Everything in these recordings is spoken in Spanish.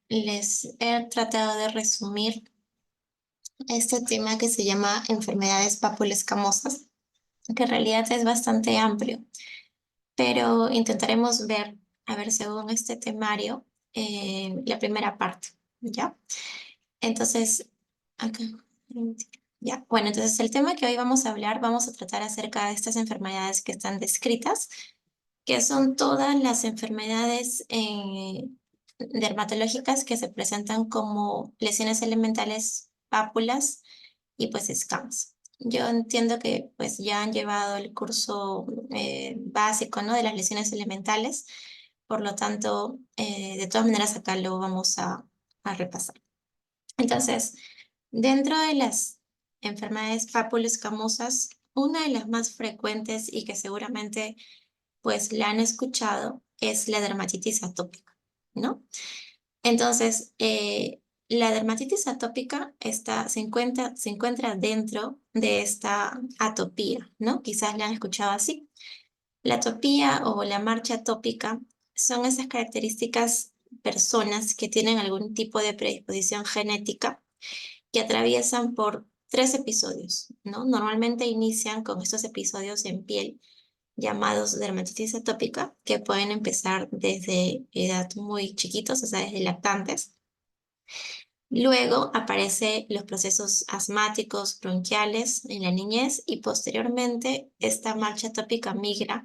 Les he tratado de resumir este tema que se llama enfermedades papuloescamosas, que en realidad es bastante amplio, pero intentaremos ver, a ver, según este temario, la primera parte, ¿ya? Entonces, acá, ya. Bueno, entonces el tema que hoy vamos a hablar, vamos a tratar acerca de estas enfermedades que están descritas, que son todas las enfermedades dermatológicas que se presentan como lesiones elementales, pápulas y pues escamas. Yo entiendo que pues ya han llevado el curso básico, ¿no? De las lesiones elementales, por lo tanto, de todas maneras acá lo vamos a repasar. Entonces, dentro de las enfermedades papuloescamosas, una de las más frecuentes y que seguramente pues la han escuchado es la dermatitis atópica, ¿no? Entonces, la dermatitis atópica se encuentra dentro de esta atopía, ¿no? Quizás la han escuchado así. La atopía o la marcha atópica son esas características personas que tienen algún tipo de predisposición genética que atraviesan por tres episodios, ¿no? Normalmente inician con estos episodios en piel llamados dermatitis atópica, que pueden empezar desde edad muy chiquitos, o sea, desde lactantes. Luego aparecen los procesos asmáticos, bronquiales en la niñez y posteriormente esta marcha atópica migra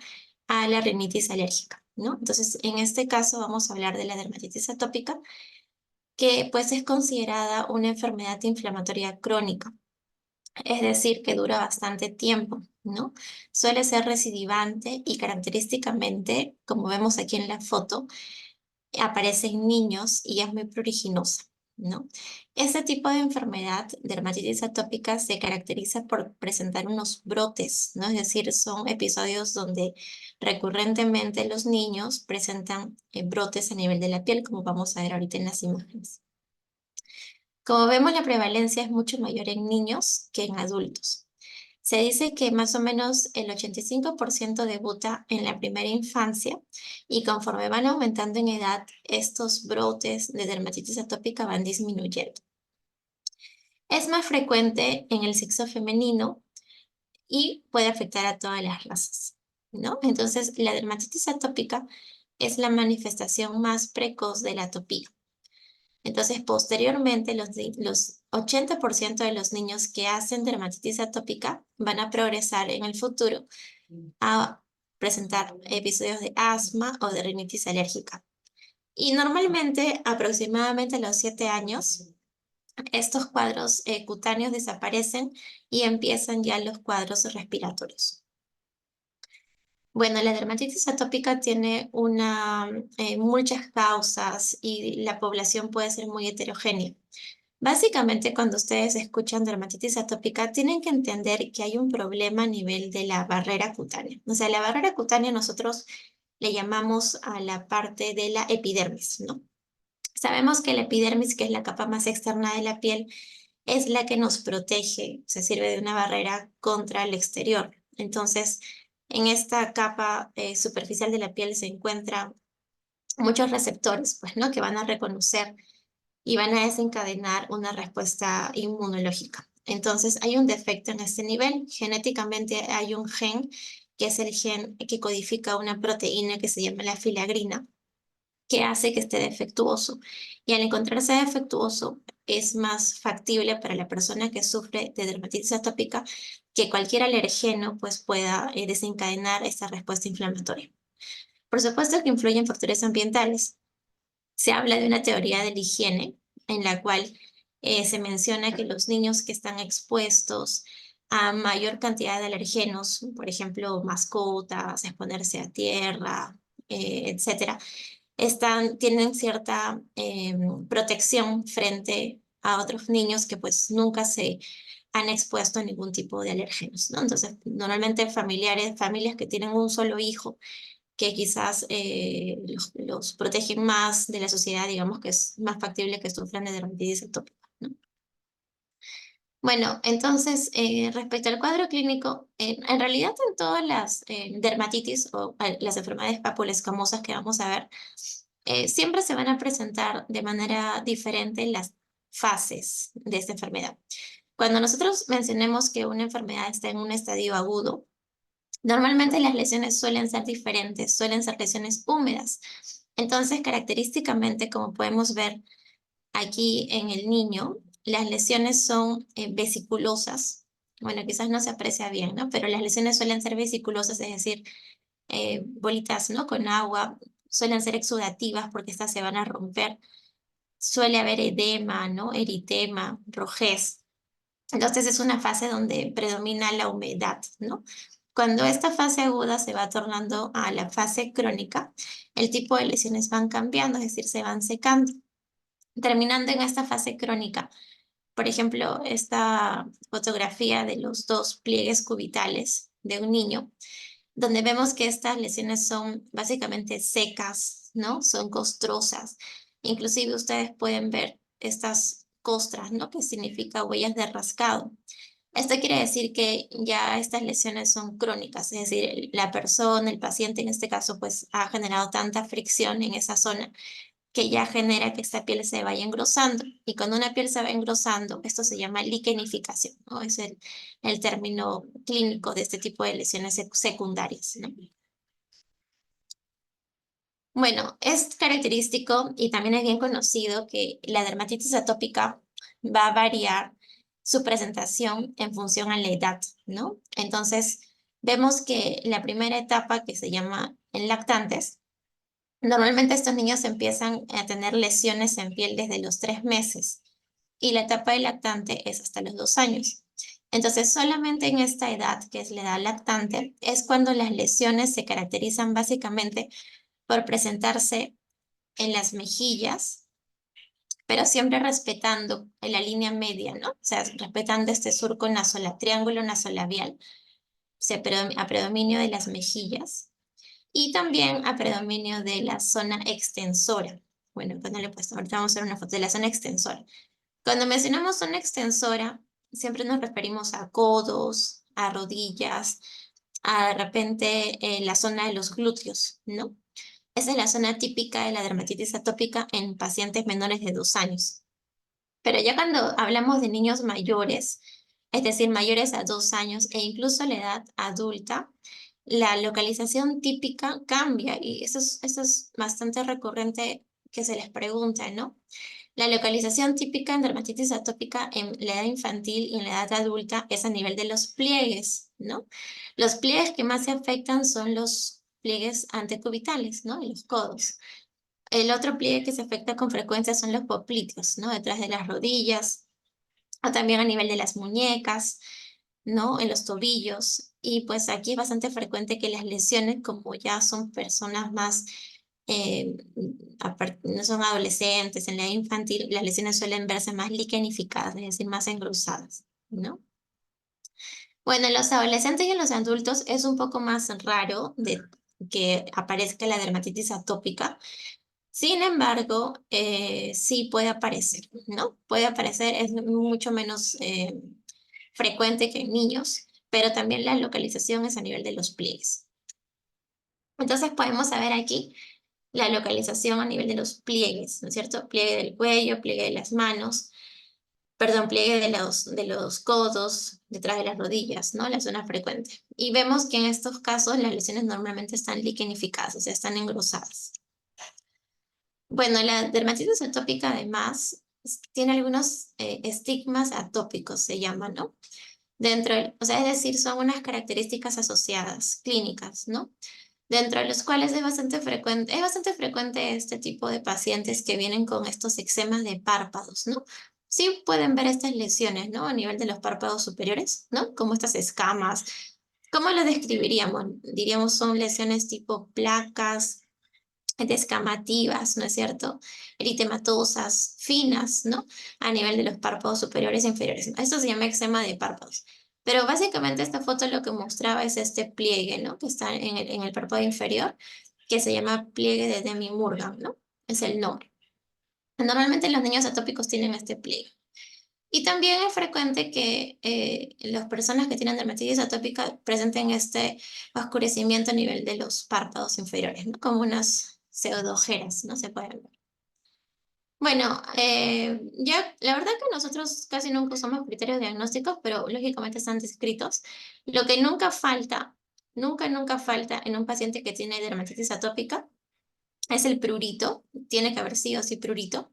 a la rinitis alérgica, ¿no? Entonces, en este caso vamos a hablar de la dermatitis atópica, que pues es considerada una enfermedad inflamatoria crónica, es decir, que dura bastante tiempo, ¿no? Suele ser recidivante y característicamente, como vemos aquí en la foto, aparece en niños y es muy pruriginosa, ¿no? Este tipo de enfermedad, dermatitis atópica, se caracteriza por presentar unos brotes, ¿no? Es decir, son episodios donde recurrentemente los niños presentan brotes a nivel de la piel, como vamos a ver ahorita en las imágenes. Como vemos, la prevalencia es mucho mayor en niños que en adultos. Se dice que más o menos el 85% debuta en la primera infancia y conforme van aumentando en edad, estos brotes de dermatitis atópica van disminuyendo. Es más frecuente en el sexo femenino y puede afectar a todas las razas, ¿no? Entonces, la dermatitis atópica es la manifestación más precoz de la atopía. Entonces, posteriormente, los 80% de los niños que hacen dermatitis atópica van a progresar en el futuro a presentar episodios de asma o de rinitis alérgica. Y normalmente, aproximadamente a los 7 años, estos cuadros cutáneos desaparecen y empiezan ya los cuadros respiratorios. Bueno, la dermatitis atópica tiene muchas causas y la población puede ser muy heterogénea. Básicamente, cuando ustedes escuchan dermatitis atópica, tienen que entender que hay un problema a nivel de la barrera cutánea. O sea, la barrera cutánea nosotros le llamamos a la parte de la epidermis, ¿no? Sabemos que la epidermis, que es la capa más externa de la piel, es la que nos protege, se sirve de una barrera contra el exterior. Entonces, en esta capa superficial de la piel se encuentran muchos receptores, pues, ¿no? Que van a reconocer y van a desencadenar una respuesta inmunológica. Entonces, hay un defecto en este nivel. Genéticamente hay un gen que es el gen que codifica una proteína que se llama la filagrina, que hace que esté defectuoso. Y al encontrarse defectuoso, es más factible para la persona que sufre de dermatitis atópica que cualquier alergeno pues, pueda desencadenar esta respuesta inflamatoria. Por supuesto que influyen factores ambientales. Se habla de una teoría de la higiene en la cual se menciona que los niños que están expuestos a mayor cantidad de alergenos, por ejemplo, mascotas, exponerse a tierra, etcétera, tienen cierta protección frente a otros niños que pues nunca se han expuesto a ningún tipo de alérgenos, ¿no? Entonces, normalmente familias que tienen un solo hijo, que quizás los protegen más de la sociedad, digamos que es más factible que sufran de dermatitis atópica, ¿no? Bueno, entonces, respecto al cuadro clínico, en realidad en todas las dermatitis o las enfermedades papuloescamosas que vamos a ver, siempre se van a presentar de manera diferente las fases de esta enfermedad. Cuando nosotros mencionemos que una enfermedad está en un estadio agudo, normalmente las lesiones suelen ser diferentes, suelen ser lesiones húmedas. Entonces, característicamente, como podemos ver aquí en el niño, las lesiones son vesiculosas. Bueno, quizás no se aprecia bien, ¿no? Pero las lesiones suelen ser vesiculosas, es decir, bolitas, ¿no? Con agua, suelen ser exudativas porque estas se van a romper. Suele haber edema, ¿no? Eritema, rojez. Entonces es una fase donde predomina la humedad, ¿no? Cuando esta fase aguda se va tornando a la fase crónica, el tipo de lesiones van cambiando, es decir, se van secando. Terminando en esta fase crónica, por ejemplo, esta fotografía de los dos pliegues cubitales de un niño, donde vemos que estas lesiones son básicamente secas, ¿no? Son costrosas. Inclusive ustedes pueden ver estas costras, ¿no? Que significa huellas de rascado. Esto quiere decir que ya estas lesiones son crónicas, es decir, la persona, el paciente en este caso, pues ha generado tanta fricción en esa zona que ya genera que esta piel se vaya engrosando. Y cuando una piel se va engrosando, esto se llama liquenificación, ¿no? Es el término clínico de este tipo de lesiones secundarias, ¿no? Bueno, es característico y también es bien conocido que la dermatitis atópica va a variar su presentación en función a la edad, ¿no? Entonces, vemos que la primera etapa que se llama en lactantes, normalmente estos niños empiezan a tener lesiones en piel desde los 3 meses y la etapa de lactante es hasta los 2 años. Entonces, solamente en esta edad, que es la edad lactante, es cuando las lesiones se caracterizan básicamente por presentarse en las mejillas, pero siempre respetando la línea media, ¿no? O sea, respetando este surco triángulo nasolabial, a predominio de las mejillas y también a predominio de la zona extensora. Bueno, cuando le he puesto, ahorita vamos a ver una foto de la zona extensora. Cuando mencionamos zona extensora, siempre nos referimos a codos, a rodillas, a de repente la zona de los glúteos, ¿no? Esa es la zona típica de la dermatitis atópica en pacientes menores de 2 años. Pero ya cuando hablamos de niños mayores, es decir, mayores a 2 años e incluso a la edad adulta, la localización típica cambia y eso es bastante recurrente que se les pregunta, ¿no? La localización típica en dermatitis atópica en la edad infantil y en la edad adulta es a nivel de los pliegues, ¿no? Los pliegues que más se afectan son los pliegues antecubitales, ¿no? Y los codos. El otro pliegue que se afecta con frecuencia son los popliteos, ¿no? Detrás de las rodillas, o también a nivel de las muñecas, ¿no? En los tobillos. Y pues aquí es bastante frecuente que las lesiones, como ya son personas más, no son adolescentes, en la edad infantil, las lesiones suelen verse más liquenificadas, es decir, más engrosadas, ¿no? Bueno, en los adolescentes y en los adultos es un poco más raro de que aparezca la dermatitis atópica. Sin embargo, sí puede aparecer, ¿no? Puede aparecer, es mucho menos frecuente que en niños, pero también la localización es a nivel de los pliegues. Entonces podemos saber aquí la localización a nivel de los pliegues, ¿no es cierto? Pliegue del cuello, pliegue de las manos, perdón, pliegue de los codos, detrás de las rodillas, ¿no? La zona frecuente. Y vemos que en estos casos las lesiones normalmente están liquenificadas, o sea, están engrosadas. Bueno, la dermatitis atópica además tiene algunos estigmas atópicos, se llaman, ¿no? O sea, es decir, son unas características asociadas, clínicas, ¿no? Dentro de los cuales es bastante frecuente este tipo de pacientes que vienen con estos eczemas de párpados, ¿no? Sí pueden ver estas lesiones, ¿no? A nivel de los párpados superiores, ¿no? Como estas escamas. ¿Cómo lo describiríamos? Diríamos son lesiones tipo placas descamativas, ¿no es cierto? Eritematosas, finas, ¿no? A nivel de los párpados superiores e inferiores. Esto se llama eczema de párpados. Pero básicamente esta foto lo que mostraba es este pliegue, ¿no? Que está en el párpado inferior, que se llama pliegue de Demi-Morgan, ¿no? Es el nombre. Normalmente los niños atópicos tienen este pliegue. Y también es frecuente que las personas que tienen dermatitis atópica presenten este oscurecimiento a nivel de los párpados inferiores, ¿no? Como unas pseudojeras, ¿no? Se pueden ver. Bueno, ya la verdad que nosotros casi nunca usamos criterios diagnósticos, pero lógicamente están descritos. Lo que nunca falta en un paciente que tiene dermatitis atópica es el prurito, tiene que haber sí o sí prurito,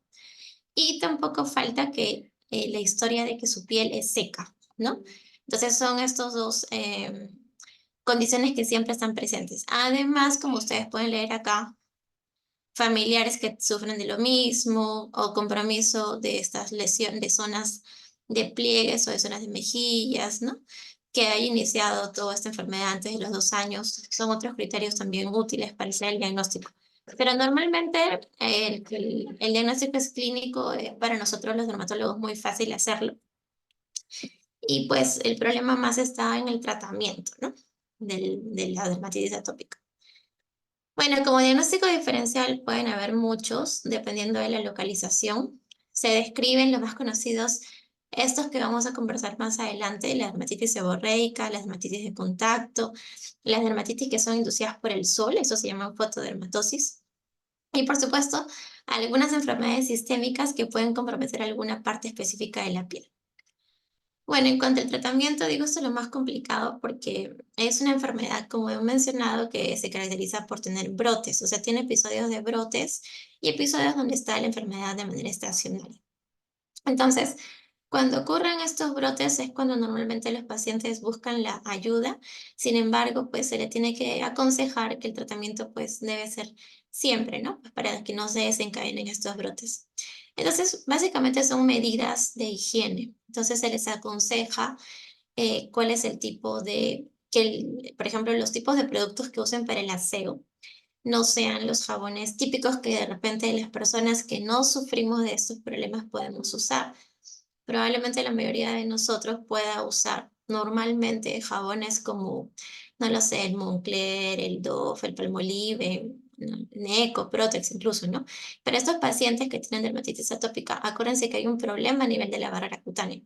y tampoco falta que la historia de que su piel es seca, ¿no? Entonces son estos dos condiciones que siempre están presentes. Además, como ustedes pueden leer acá, familiares que sufren de lo mismo o compromiso de estas lesiones, de zonas de pliegues o de zonas de mejillas, ¿no? Que haya iniciado toda esta enfermedad antes de los 2 años, son otros criterios también útiles para hacer el diagnóstico. Pero normalmente el diagnóstico es clínico, para nosotros los dermatólogos muy fácil hacerlo. Y pues el problema más está en el tratamiento, ¿no? De la dermatitis atópica. Bueno, como diagnóstico diferencial pueden haber muchos, dependiendo de la localización. Se describen los más conocidos, estos que vamos a conversar más adelante, la dermatitis seborreica, la dermatitis de contacto, las dermatitis que son inducidas por el sol, eso se llama fotodermatosis. Y por supuesto, algunas enfermedades sistémicas que pueden comprometer alguna parte específica de la piel. Bueno, en cuanto al tratamiento, digo, esto es lo más complicado porque es una enfermedad, como he mencionado, que se caracteriza por tener brotes, o sea, tiene episodios de brotes y episodios donde está la enfermedad de manera estacionaria. Entonces, cuando ocurren estos brotes es cuando normalmente los pacientes buscan la ayuda. Sin embargo, pues se le tiene que aconsejar que el tratamiento pues debe ser siempre, ¿no? Pues para que no se desencadenen estos brotes. Entonces, básicamente son medidas de higiene. Entonces, se les aconseja cuál es el tipo de, por ejemplo, los tipos de productos que usen para el aseo no sean los jabones típicos que de repente las personas que no sufrimos de estos problemas podemos usar. Probablemente la mayoría de nosotros pueda usar normalmente jabones como, no lo sé, el Moncler, el Dove, el Palmolive, ¿no? Neco, Protex incluso, ¿no? Pero estos pacientes que tienen dermatitis atópica, acuérdense que hay un problema a nivel de la barrera cutánea.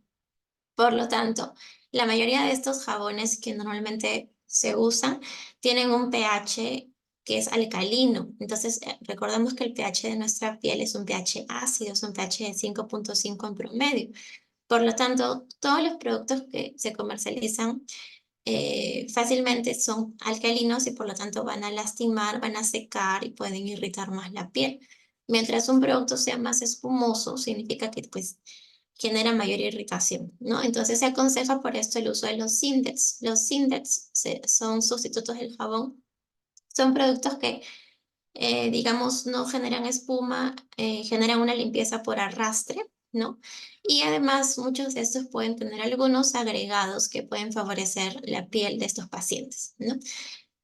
Por lo tanto, la mayoría de estos jabones que normalmente se usan tienen un pH que es alcalino. Entonces, recordemos que el pH de nuestra piel es un pH ácido, es un pH de 5.5 en promedio. Por lo tanto, todos los productos que se comercializan fácilmente son alcalinos y por lo tanto van a lastimar, van a secar y pueden irritar más la piel. Mientras un producto sea más espumoso, significa que pues genera mayor irritación, ¿no? Entonces se aconseja por esto el uso de los Sindex. Los Sindex son sustitutos del jabón. Son productos que digamos, no generan espuma, generan una limpieza por arrastre, ¿no? Y además, muchos de estos pueden tener algunos agregados que pueden favorecer la piel de estos pacientes, ¿no?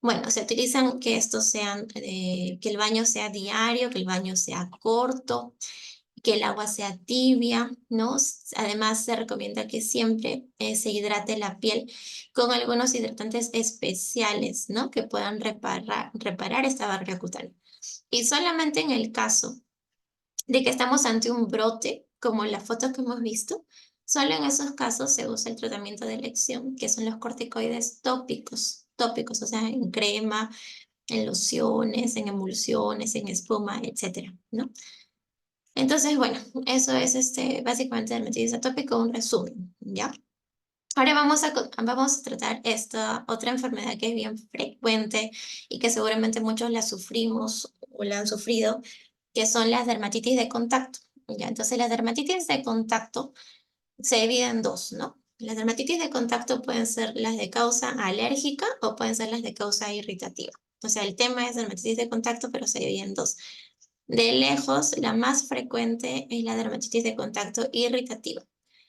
Bueno, se utilizan que estos sean, que el baño sea diario, que el baño sea corto, que el agua sea tibia, ¿no? Además, se recomienda que siempre se hidrate la piel con algunos hidratantes especiales, ¿no? Que puedan reparar esta barrera cutánea. Y solamente en el caso de que estamos ante un brote, como en la foto que hemos visto, solo en esos casos se usa el tratamiento de elección, que son los corticoides tópicos, o sea, en crema, en lociones, en emulsiones, en espuma, etcétera, ¿no? Entonces, bueno, eso es básicamente dermatitis atópica, un resumen, ¿ya? Ahora vamos a tratar esta otra enfermedad que es bien frecuente y que seguramente muchos la sufrimos o la han sufrido, que son las dermatitis de contacto. ¿Ya? Entonces, las dermatitis de contacto se dividen en dos, ¿no? Las dermatitis de contacto pueden ser las de causa alérgica o pueden ser las de causa irritativa. O sea, el tema es dermatitis de contacto, pero se divide en dos. De lejos, la más frecuente es la dermatitis de contacto irritativa.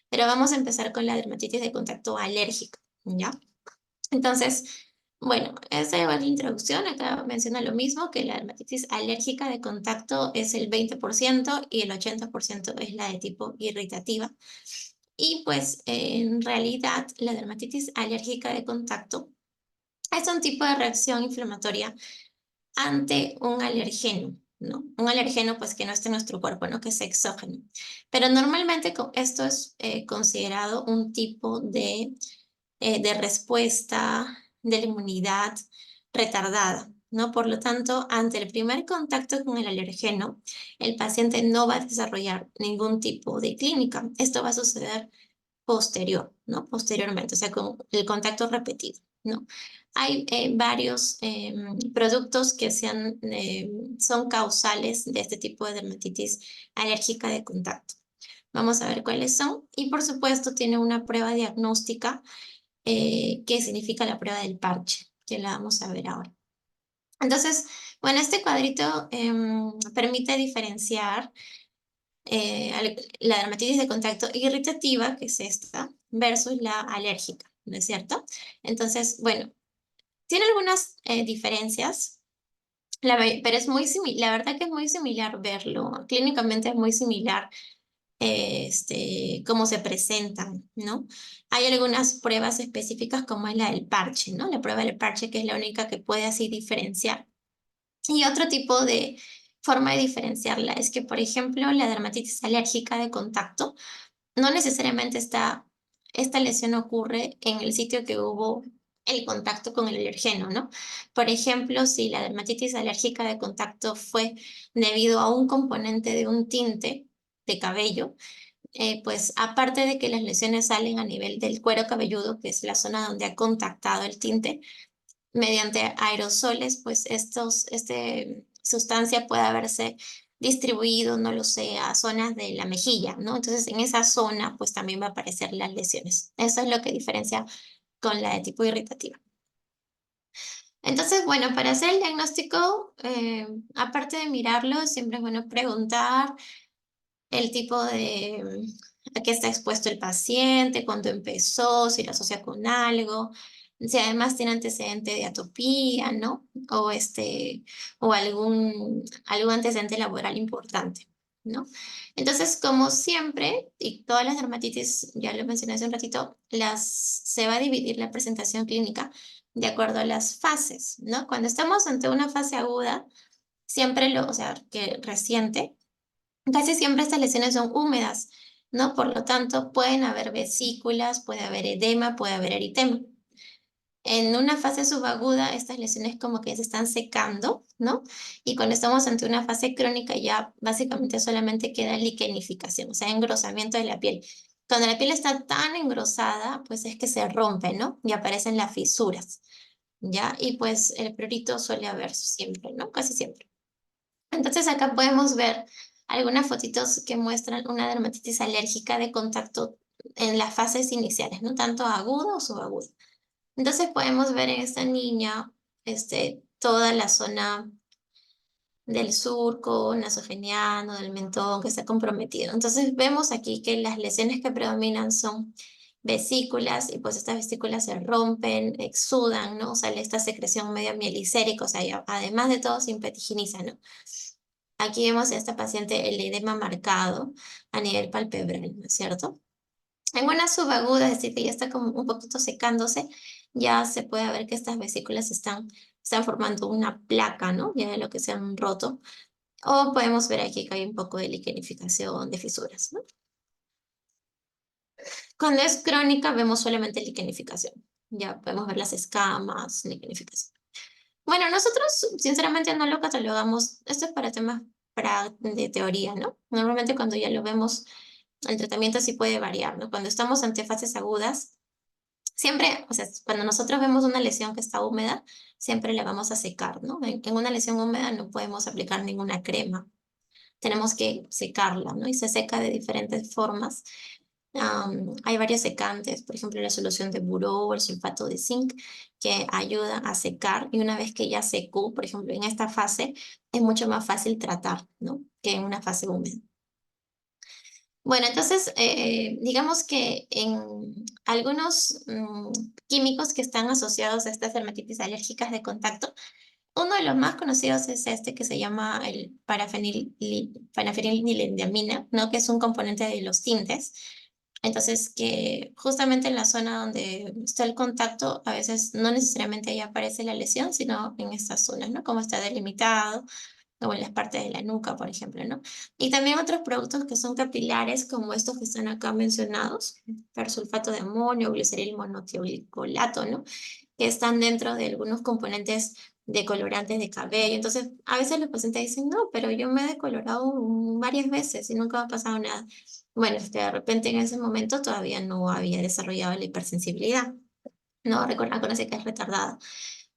Pero vamos a empezar con la dermatitis de contacto alérgico, ¿ya? Entonces, bueno, esa es la introducción. Acá menciona lo mismo, que la dermatitis alérgica de contacto es el 20% y el 80% es la de tipo irritativa. Y pues en realidad la dermatitis alérgica de contacto es un tipo de reacción inflamatoria ante un alergeno, ¿no? Un alergeno pues que no está en nuestro cuerpo, ¿no? Que es exógeno. Pero normalmente esto es considerado un tipo de respuesta de la inmunidad retardada, ¿no? Por lo tanto, ante el primer contacto con el alergeno, el paciente no va a desarrollar ningún tipo de clínica. Esto va a suceder posterior, ¿no? Posteriormente, o sea, con el contacto repetido, ¿no? Hay varios productos que son causales de este tipo de dermatitis alérgica de contacto. Vamos a ver cuáles son. Y por supuesto, tiene una prueba diagnóstica que significa la prueba del parche, que la vamos a ver ahora. Entonces, bueno, este cuadrito permite diferenciar la dermatitis de contacto irritativa, que es esta, versus la alérgica, ¿no es cierto? Entonces, bueno, tiene algunas diferencias, pero es muy similar, la verdad que es muy similar verlo, clínicamente es muy similar cómo se presentan, ¿no? Hay algunas pruebas específicas como es la del parche, ¿no? La prueba del parche que es la única que puede así diferenciar. Y otro tipo de forma de diferenciarla es que, por ejemplo, la dermatitis alérgica de contacto no necesariamente esta lesión ocurre en el sitio que hubo el contacto con el alergeno, ¿no? Por ejemplo, si la dermatitis alérgica de contacto fue debido a un componente de un tinte de cabello, pues aparte de que las lesiones salen a nivel del cuero cabelludo, que es la zona donde ha contactado el tinte, mediante aerosoles, pues sustancia puede haberse distribuido, no lo sé, a zonas de la mejilla, ¿no? Entonces, en esa zona, pues también va a aparecer las lesiones. Eso es lo que diferencia con la de tipo irritativa. Entonces, bueno, para hacer el diagnóstico, aparte de mirarlo, siempre es bueno preguntar el tipo a qué está expuesto el paciente, cuándo empezó, si lo asocia con algo, si además tiene antecedente de atopía, ¿no? O algún antecedente laboral importante, ¿no? Entonces, como siempre, y todas las dermatitis, ya lo mencioné hace un ratito, se va a dividir la presentación clínica de acuerdo a las fases, ¿no? Cuando estamos ante una fase aguda, o sea, que reciente, casi siempre estas lesiones son húmedas, ¿no? Por lo tanto, pueden haber vesículas, puede haber edema, puede haber eritema. En una fase subaguda, estas lesiones como que se están secando, ¿no? Y cuando estamos ante una fase crónica, ya básicamente solamente queda liquenificación, o sea, engrosamiento de la piel. Cuando la piel está tan engrosada, pues es que se rompe, ¿no? Y aparecen las fisuras, ¿ya? Y pues el prurito suele haber siempre, ¿no? Casi siempre. Entonces acá podemos ver algunas fotitos que muestran una dermatitis alérgica de contacto en las fases iniciales, no tanto agudo o subagudo. Entonces podemos ver en esta niña toda la zona del surco nasogeniano, del mentón que está comprometido. Entonces vemos aquí que las lesiones que predominan son vesículas y pues estas vesículas se rompen, exudan, ¿no? Sale esta secreción medio mielicérica, o sea, además de todo se impetiginizan, ¿no? Aquí vemos a esta paciente el edema marcado a nivel palpebral, ¿no es cierto? En una subaguda, es decir, que ya está como un poquito secándose, ya se puede ver que estas vesículas están formando una placa, ¿no? Ya de lo que se han roto. O podemos ver aquí que hay un poco de liquenificación, de fisuras, ¿no? Cuando es crónica, vemos solamente liquenificación. Ya podemos ver las escamas, liquenificación. Bueno, nosotros sinceramente no lo catalogamos, esto es para temas de teoría, ¿no? Normalmente cuando ya lo vemos, el tratamiento sí puede variar, ¿no? Cuando estamos ante fases agudas, siempre, o sea, cuando nosotros vemos una lesión que está húmeda, siempre la vamos a secar, ¿no? En una lesión húmeda no podemos aplicar ninguna crema, tenemos que secarla, ¿no? Y se seca de diferentes formas. Hay varios secantes, por ejemplo, la solución de buró o el sulfato de zinc, que ayudan a secar. Y una vez que ya secó, por ejemplo, en esta fase, es mucho más fácil tratar, ¿no? Que en una fase húmeda. Bueno, entonces, digamos que en algunos químicos que están asociados a estas dermatitis alérgicas de contacto, uno de los más conocidos es este que se llama el parafenildiamina, ¿no? Que es un componente de los tintes. Entonces, que justamente en la zona donde está el contacto, a veces no necesariamente ahí aparece la lesión, sino en estas zonas, ¿no? Como está delimitado, o en las partes de la nuca, por ejemplo, ¿no? Y también otros productos que son capilares, como estos que están acá mencionados, persulfato de amonio, gliceril monotiocolato, ¿no? Que están dentro de algunos componentes decolorantes de cabello. Entonces, a veces los pacientes dicen, no, pero yo me he decolorado varias veces y nunca me ha pasado nada. Bueno, de repente en ese momento todavía no había desarrollado la hipersensibilidad. No, recuerda, conoce que es retardada.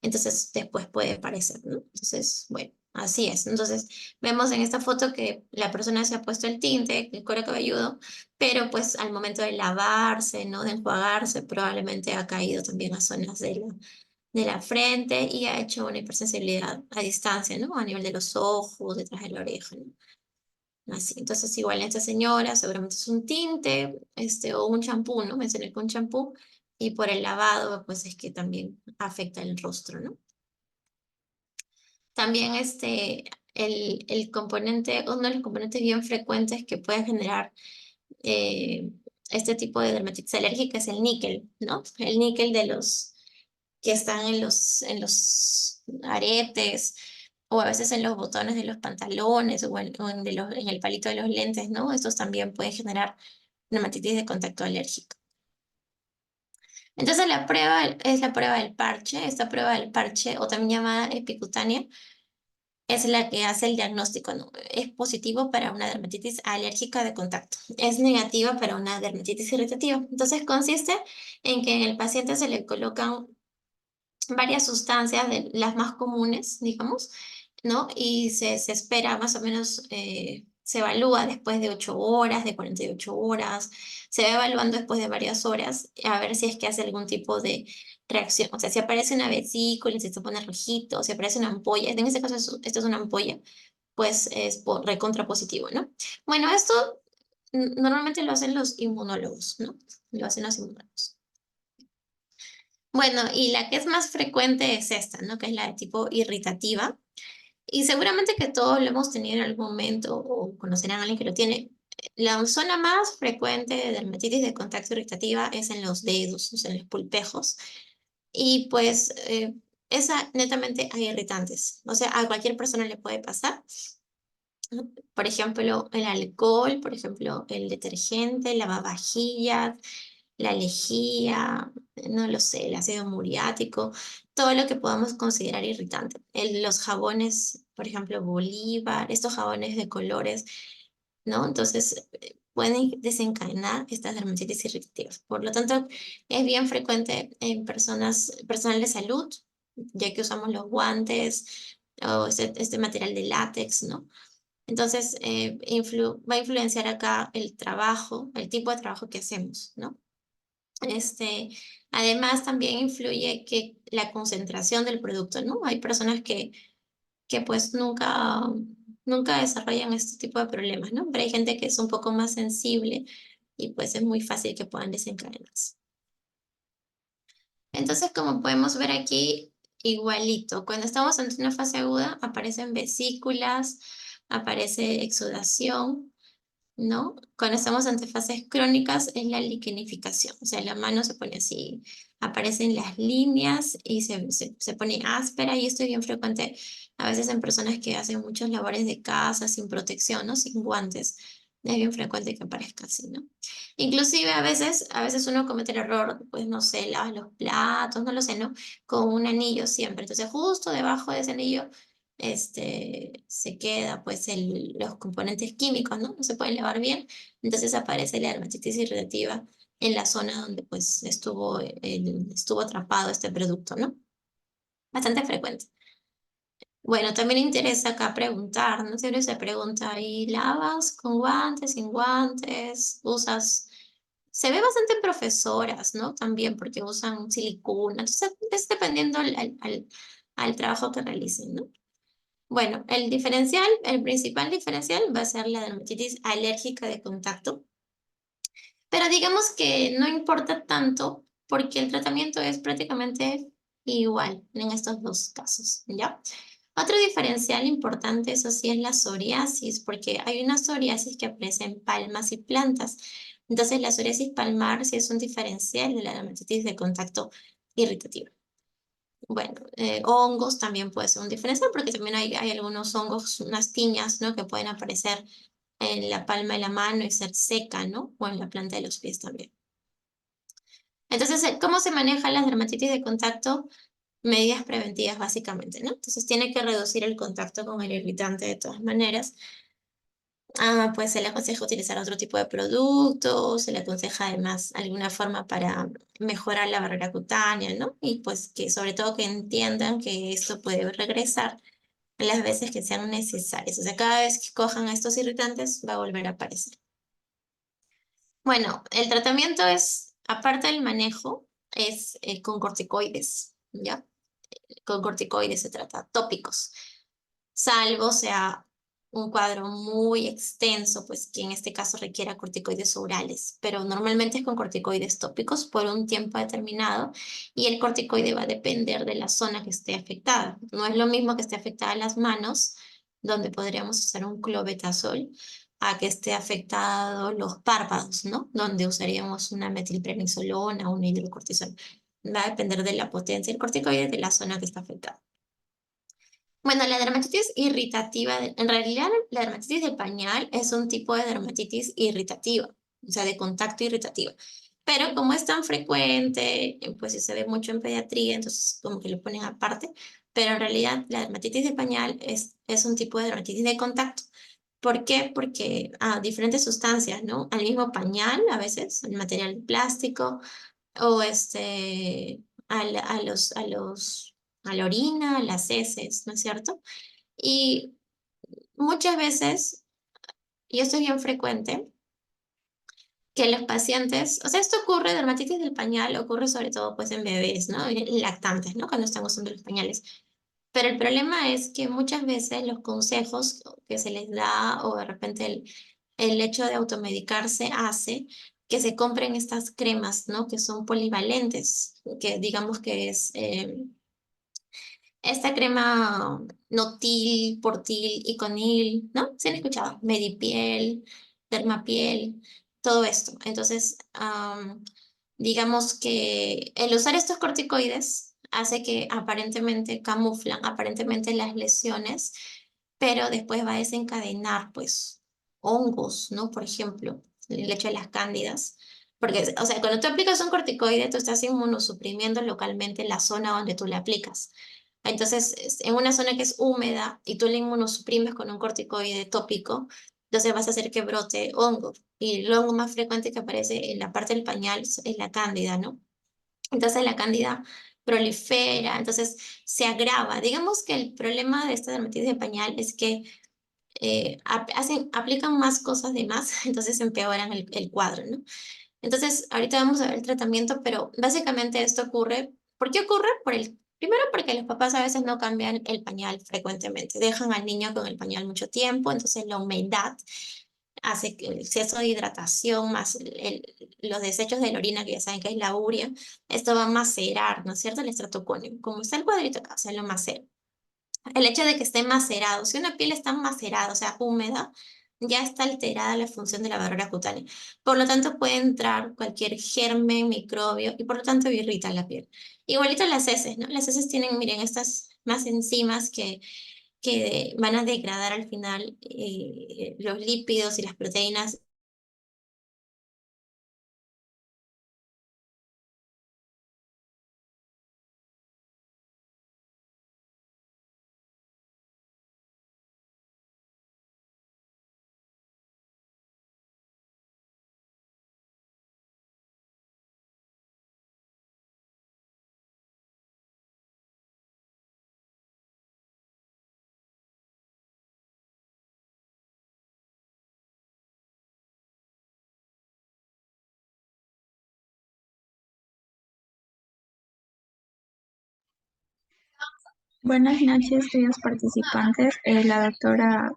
Entonces, después puede aparecer, ¿no? Entonces, bueno, así es. Entonces, vemos en esta foto que la persona se ha puesto el tinte, el cuero cabelludo, pero pues al momento de lavarse, ¿no? De enjuagarse, probablemente ha caído también a zonas de la frente y ha hecho una hipersensibilidad a distancia, ¿no? A nivel de los ojos, detrás de la oreja, ¿no? Así, entonces igual esta señora seguramente es un tinte, o un champú, ¿no? Mencioné que un champú y por el lavado, pues es que también afecta el rostro, ¿no? También el componente, uno de los componentes bien frecuentes que puede generar eh, este tipo de dermatitis alérgica es el níquel, ¿no? El níquel de los que están en los aretes o a veces en los botones de los pantalones o en el palito de los lentes, ¿no? Estos también pueden generar dermatitis de contacto alérgico. Entonces la prueba es la prueba del parche. Esta prueba del parche, o también llamada epicutánea, es la que hace el diagnóstico, ¿no? Es positivo para una dermatitis alérgica de contacto. Es negativa para una dermatitis irritativa. Entonces consiste en que en el paciente se le colocan varias sustancias, de las más comunes, digamos, ¿no? Y se espera más o menos, se evalúa después de 8 horas, de 48 horas, se va evaluando después de varias horas a ver si es que hace algún tipo de reacción. O sea, si aparece una vesícula, si se pone rojito, si aparece una ampolla, en este caso esto es una ampolla, pues es recontra positivo, ¿no? Bueno, esto normalmente lo hacen los inmunólogos, ¿no? Lo hacen los inmunólogos. Bueno, y la que es más frecuente es esta, ¿no? Que es la de tipo irritativa. Y seguramente que todos lo hemos tenido en algún momento o conocerán a alguien que lo tiene. La zona más frecuente de dermatitis de contacto irritativa es en los dedos, o sea, en los pulpejos. Y pues esa netamente hay irritantes. O sea, a cualquier persona le puede pasar. Por ejemplo, el alcohol, por ejemplo, el detergente, el lavavajillas, la lejía, no lo sé, el ácido muriático, todo lo que podamos considerar irritante. Los jabones, por ejemplo, Bolívar, estos jabones de colores, ¿no? Entonces, pueden desencadenar estas dermatitis irritativas. Por lo tanto, es bien frecuente en personal de salud, ya que usamos los guantes o este material de látex, ¿no? Entonces, va a influenciar acá el trabajo, el tipo de trabajo que hacemos, ¿no? Este, además, también influye que la concentración del producto, ¿no? Hay personas que pues nunca desarrollan este tipo de problemas, ¿no? Pero hay gente que es un poco más sensible y pues es muy fácil que puedan desencadenarse. Entonces, como podemos ver aquí, igualito, cuando estamos ante una fase aguda, aparecen vesículas, aparece exudación, ¿no? Cuando estamos ante fases crónicas es la liquenificación, o sea, la mano se pone así, aparecen las líneas y se pone áspera y esto es bien frecuente a veces en personas que hacen muchas labores de casa sin protección, ¿no? Sin guantes. Es bien frecuente que aparezca así, ¿no? Inclusive a veces uno comete el error, pues no sé, lavas los platos, no lo sé, ¿no? Con un anillo siempre. Entonces justo debajo de ese anillo se queda pues los componentes químicos, ¿no? No se pueden lavar bien, entonces aparece la dermatitis irritativa en la zona donde pues estuvo atrapado este producto, ¿no? Bastante frecuente. Bueno, también interesa acá preguntar, ¿no? Siempre se pregunta, ¿y lavas con guantes, sin guantes? ¿Usas? Se ve bastante en profesoras, ¿no? También porque usan silicona, entonces es dependiendo al trabajo que realicen, ¿no? Bueno, el principal diferencial va a ser la dermatitis alérgica de contacto, pero digamos que no importa tanto porque el tratamiento es prácticamente igual en estos dos casos, ¿ya? Otro diferencial importante, eso sí, es la psoriasis, porque hay una psoriasis que aparece en palmas y plantas. Entonces, la psoriasis palmar sí es un diferencial de la dermatitis de contacto irritativa. Bueno, hongos también puede ser un diferencial porque también hay algunos hongos, unas tiñas, ¿no? Que pueden aparecer en la palma de la mano y ser seca, ¿no? O en la planta de los pies también. Entonces, ¿cómo se manejan las dermatitis de contacto? medidas preventivas básicamente, ¿no? Entonces tiene que reducir el contacto con el irritante de todas maneras. Pues se le aconseja utilizar otro tipo de producto, se le aconseja además alguna forma para mejorar la barrera cutánea, ¿no? Y pues que sobre todo que entiendan que esto puede regresar las veces que sean necesarias. O sea, cada vez que cojan estos irritantes va a volver a aparecer. Bueno, el tratamiento es, aparte del manejo, es con corticoides, ¿ya? Con corticoides se trata, tópicos, salvo sea un cuadro muy extenso, pues que en este caso requiera corticoides orales, pero normalmente es con corticoides tópicos por un tiempo determinado y el corticoide va a depender de la zona que esté afectada. No es lo mismo que esté afectada las manos, donde podríamos usar un clobetasol, a que esté afectado los párpados, ¿no? Donde usaríamos una metilprednisolona o una hidrocortisona. Va a depender de la potencia del corticoide de la zona que está afectada. Bueno, la dermatitis irritativa, en realidad la dermatitis de pañal es un tipo de dermatitis irritativa, o sea, de contacto irritativo. Pero como es tan frecuente, pues sí se ve mucho en pediatría, entonces como que lo ponen aparte. Pero en realidad la dermatitis de pañal es un tipo de dermatitis de contacto. ¿Por qué? Porque a diferentes sustancias, ¿no? Al mismo pañal, a veces, el material plástico, o a la orina, a las heces, ¿no es cierto? Y muchas veces, y esto es bien frecuente, que los pacientes, o sea, esto ocurre, dermatitis del pañal, ocurre sobre todo pues en bebés, ¿no? En lactantes, ¿no? Cuando están usando los pañales. Pero el problema es que muchas veces los consejos que se les da o de repente el hecho de automedicarse hace que se compren estas cremas, ¿no? Que son polivalentes, que digamos que es esta crema Notil, Portil, Iconil, ¿no? ¿Se han escuchado? Medipiel, Dermapiel, todo esto. Entonces, digamos que el usar estos corticoides hace que aparentemente camuflan, aparentemente las lesiones, pero después va a desencadenar, pues, hongos, ¿no? Por ejemplo, el hecho de las cándidas. Porque, o sea, cuando tú aplicas un corticoide, tú estás inmunosuprimiendo localmente la zona donde tú le aplicas. Entonces, en una zona que es húmeda y tú la inmunosuprimes con un corticoide tópico, entonces vas a hacer que brote hongo. Y el hongo más frecuente que aparece en la parte del pañal es la cándida, ¿no? Entonces la cándida prolifera, entonces se agrava. Digamos que el problema de esta dermatitis de pañal es que aplican más cosas de más, entonces empeoran el cuadro, ¿no? Entonces, ahorita vamos a ver el tratamiento, pero básicamente esto ocurre. ¿Por qué ocurre? Primero porque los papás a veces no cambian el pañal frecuentemente, dejan al niño con el pañal mucho tiempo, entonces la humedad hace que el exceso de hidratación más los desechos de la orina, que ya saben que es la urea, esto va a macerar, ¿no es cierto? El estrato córneo, como está el cuadrito acá, o sea, lo macera. El hecho de que esté macerado, si una piel está macerada, o sea, húmeda, ya está alterada la función de la barrera cutánea. Por lo tanto, puede entrar cualquier germen, microbio y por lo tanto irrita la piel. Igualito las heces, ¿no? Las heces tienen, miren, estas más enzimas que van a degradar al final los lípidos y las proteínas. Buenas noches, queridos participantes. La doctora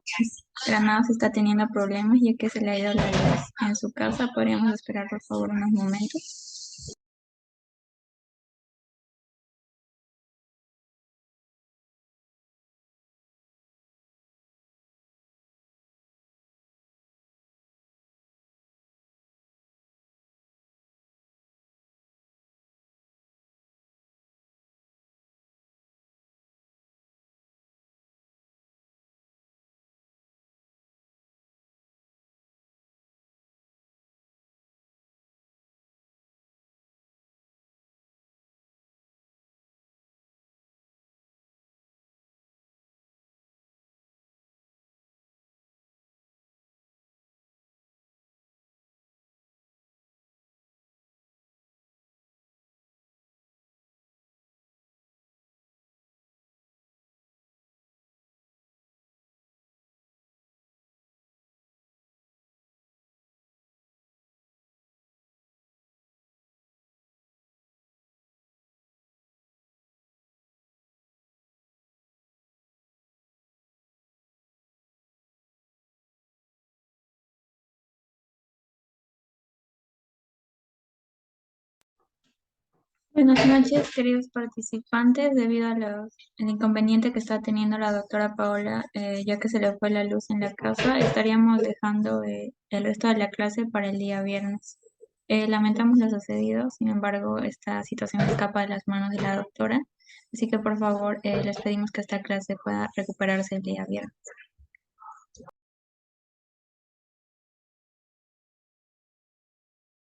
Granados está teniendo problemas ya que se le ha ido la luz en su casa. ¿Podríamos esperar, por favor, unos momentos? Buenas noches, queridos participantes. Debido a el inconveniente que está teniendo la doctora Paola, ya que se le fue la luz en la casa, estaríamos dejando el resto de la clase para el día viernes. Lamentamos lo sucedido, sin embargo, esta situación escapa de las manos de la doctora, así que por favor les pedimos que esta clase pueda recuperarse el día viernes.